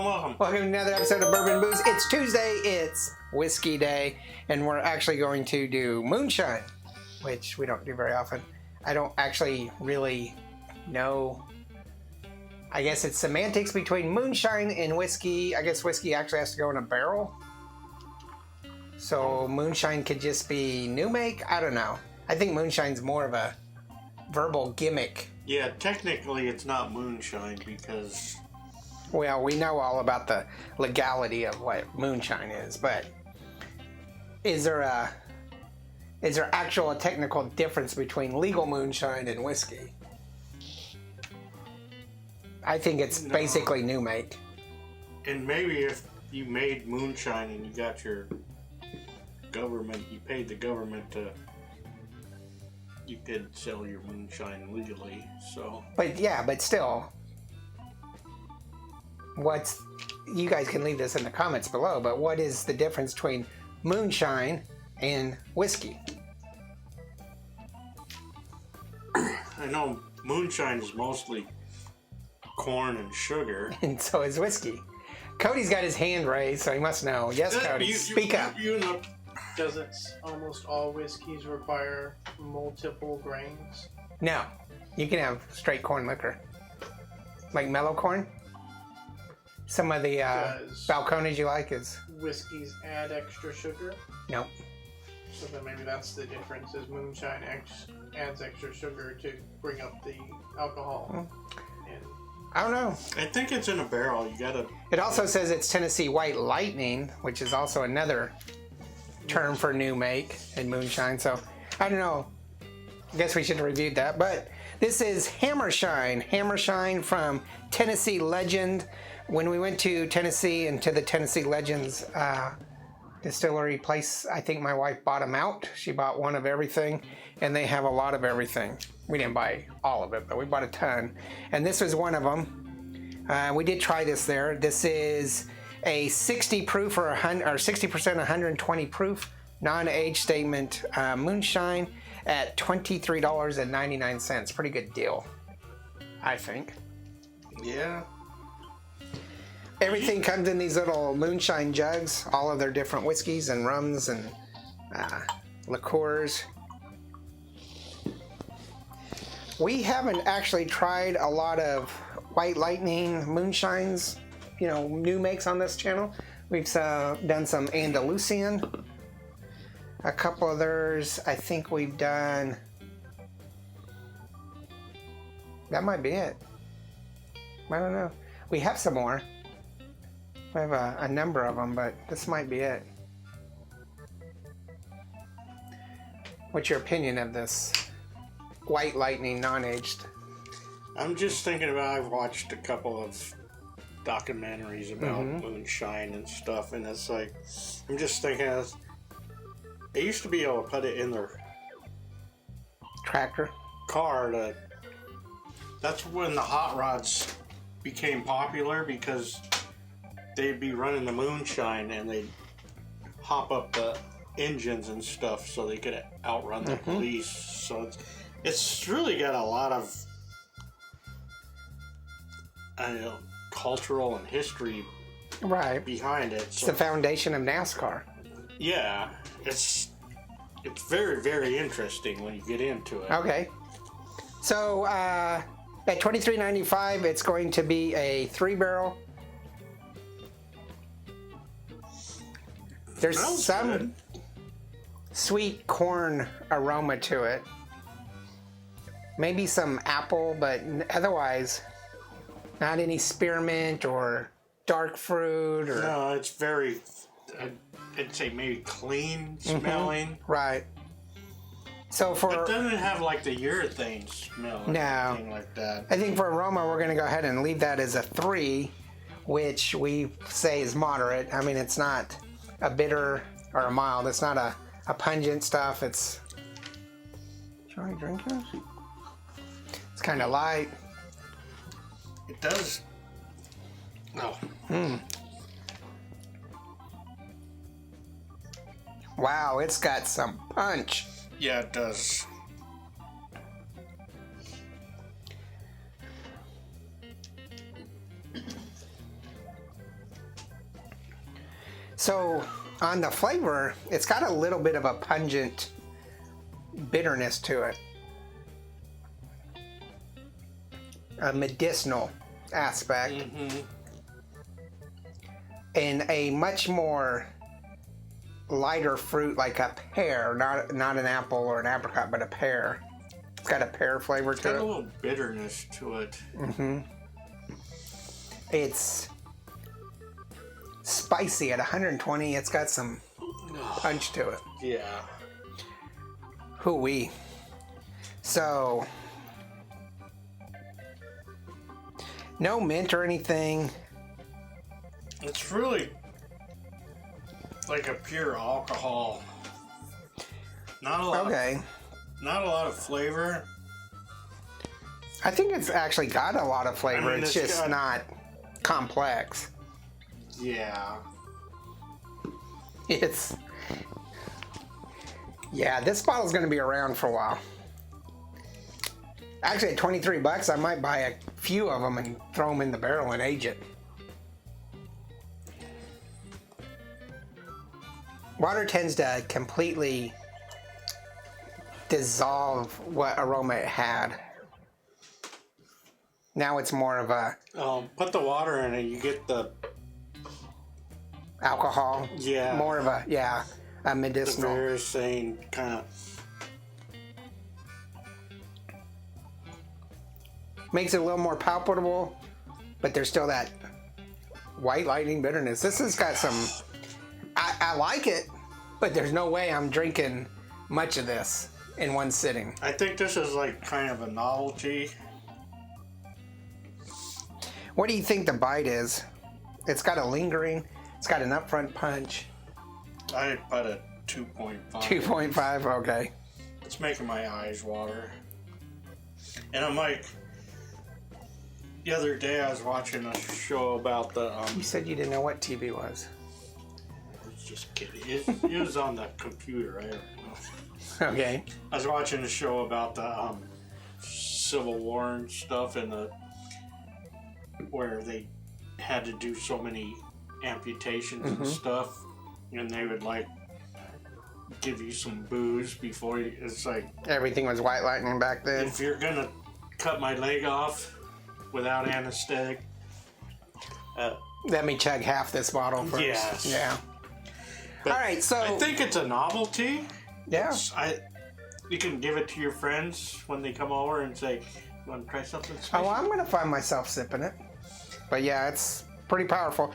Welcome. Welcome to another episode of Bourbon and Booze. It's Tuesday, it's whiskey day, and we're actually going to do Moonshine, which we don't do very often. I don't actually really know. I guess it's semantics between moonshine and whiskey. I guess whiskey actually has to go in a barrel. So moonshine could just be new make? I don't know. I think moonshine's more of a verbal gimmick. Yeah, technically it's not moonshine because... Well, we know all about the legality of what moonshine is, but is there actual technical difference between legal moonshine and whiskey? I think it's basically new make. And maybe if you made moonshine and you got your government, you paid the government to... You could sell your moonshine legally, so... But yeah, but still... You guys can leave this in the comments below, but what is the difference between moonshine and whiskey? I know moonshine is mostly corn and sugar. And so is whiskey. Cody's got his hand raised, so he must know. Yes, Cody, speak up. You know. Doesn't almost all whiskeys require multiple grains? No. You can have straight corn liquor. Like mellow corn. Some of the balcones you like is... Whiskeys add extra sugar? Nope. So then maybe that's the difference, is moonshine adds extra sugar to bring up the alcohol. And I don't know. I think it's in a barrel. You gotta... It also says it's Tennessee White Lightning, which is also another term for new make in moonshine. So, I don't know. I guess we should have reviewed that. But this is Hammershine. Hammershine from Tennessee Legend. When we went to Tennessee and to the Tennessee Legends distillery place, I think my wife bought them out. She bought one of everything, and they have a lot of everything. We didn't buy all of it, but we bought a ton. And this was one of them. We did try this there. This is a 60 proof or 60%, 120 proof non-age statement moonshine at $23.99. Pretty good deal, I think. Yeah. Everything comes in these little moonshine jugs, all of their different whiskeys and rums and liqueurs. We haven't actually tried a lot of White Lightning moonshines, you know, new makes on this channel. We've done some Andalusian. A couple others, I think we've done... That might be it. I don't know. We have some more. We have a number of them, but this might be it. What's your opinion of this White Lightning non-aged? I'm just thinking about, I've watched a couple of documentaries about moonshine and stuff, and it's like, I'm just thinking, they used to be able to put it in their Tractor? car that's when the hot rods became popular, because they'd be running the moonshine and they'd hop up the engines and stuff so they could outrun the police. So it's really got a lot of cultural and history behind it. It's the foundation of NASCAR. Yeah, it's very, very interesting when you get into it. Okay. So at $23.95, it's going to be a 3-barrel. There's some sweet corn aroma to it. Maybe some apple, but otherwise not any spearmint or dark fruit. Or... No, it's very, I'd say maybe clean smelling. Right. So for... It doesn't have like the urethane smell or anything like that. I think for aroma, we're going to go ahead and leave that as a 3, which we say is moderate. I mean, it's not a bitter or a mild. It's not a pungent stuff. It's... Should I drink this? It's kind of light. It does. Oh. Wow, it's got some punch. Yeah, it does. So on the flavor, it's got a little bit of a pungent bitterness to it. A medicinal aspect. Mm-hmm. And a much more lighter fruit, like a pear, not an apple or an apricot, but a pear. It's got a pear flavor It's to got it. a little bitterness to it. Mm-hmm. It's spicy at 120. It's got some punch to it. Yeah. Hoo-wee. So, no mint or anything. It's really like a pure alcohol. Not a lot. Okay. Not a lot of flavor. I think it's actually got a lot of flavor. I mean, it's it's just got- not complex. Yeah. Yeah, this bottle's going to be around for a while. Actually, at $23, I might buy a few of them and throw them in the barrel and age it. Water tends to completely dissolve what aroma it had. Now it's more of a Put the water in it, you get the alcohol. Yeah. More of a medicinal. very same kind of. Makes it a little more palpable, but there's still that white lightning bitterness. This has got some. I like it, but there's no way I'm drinking much of this in one sitting. I think this is like kind of a novelty. What do you think the bite is? It's got a lingering. It's got an upfront punch. I put a 2.5. 2.5. Okay. It's making my eyes water. And I'm like, the other day I was watching a show about the. You said you didn't know what TV was. I was just kidding. It was on the computer. I don't know. Okay. I was watching a show about the Civil War and stuff, and where they had to do so many amputations and stuff, and they would like give you some booze before you. It's like, Everything was white lightning back then. if you're gonna cut my leg off without anesthetic, Let me chug half this bottle first. Yes. Yeah. but All right, so I think it's a novelty. yeah. You can give it to your friends when they come over and say, "You want to try something special?" Oh, I'm going to find myself sipping it. But yeah, it's pretty powerful.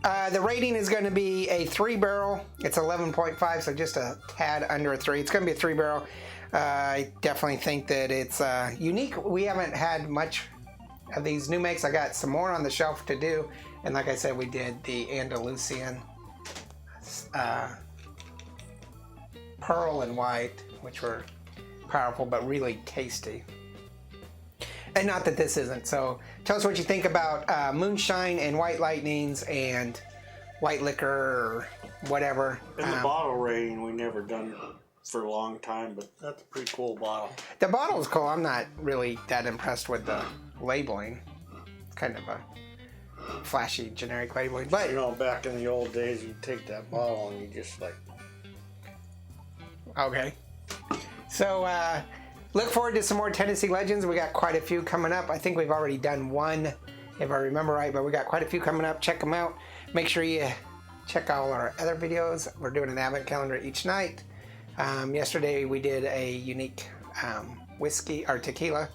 The rating is going to be a 3-barrel. It's 11.5, so just a tad under a 3. It's going to be a 3-barrel. I definitely think that it's unique. We haven't had much of these new makes. I got some more on the shelf to do. And like I said, we did the Andalusian Pearl and White, which were powerful but really tasty. And not that this isn't. So tell us what you think about Moonshine and White Lightnings and White Liquor or whatever. And the bottle rating we never done for a long time, but that's a pretty cool bottle. The bottle's cool. I'm not really that impressed with the labeling. It's kind of a flashy, generic labeling. But You know, back in the old days, you take that bottle and you just like. okay. So look forward to some more Tennessee Legends. We got quite a few coming up. I think we've already done one, if I remember right, but we got quite a few coming up. Check them out. Make sure you check all our other videos. We're doing an advent calendar each night. Yesterday we did a unique whiskey or tequila.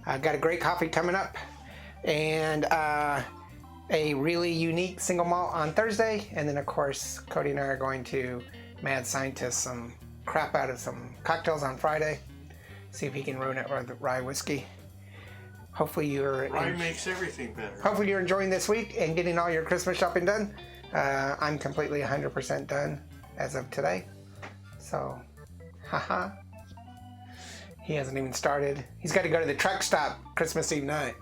Got a great coffee coming up, and a really unique single malt on Thursday. And then of course Cody and I are going to mad scientist some crap out of some cocktails on Friday. See if he can ruin it with rye whiskey. Hopefully you're Rye makes everything better. hopefully you're enjoying this week and getting all your Christmas shopping done. I'm completely 100% done as of today. So, haha. He hasn't even started. He's got to go to the truck stop Christmas Eve night.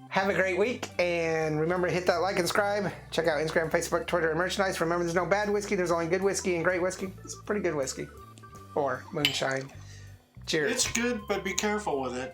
Have a great week, and remember to hit that like and subscribe. Check out Instagram, Facebook, Twitter, and merchandise. Remember, there's no bad whiskey. There's only good whiskey and great whiskey. It's pretty good whiskey. Or moonshine. Cheers. It's good, but be careful with it.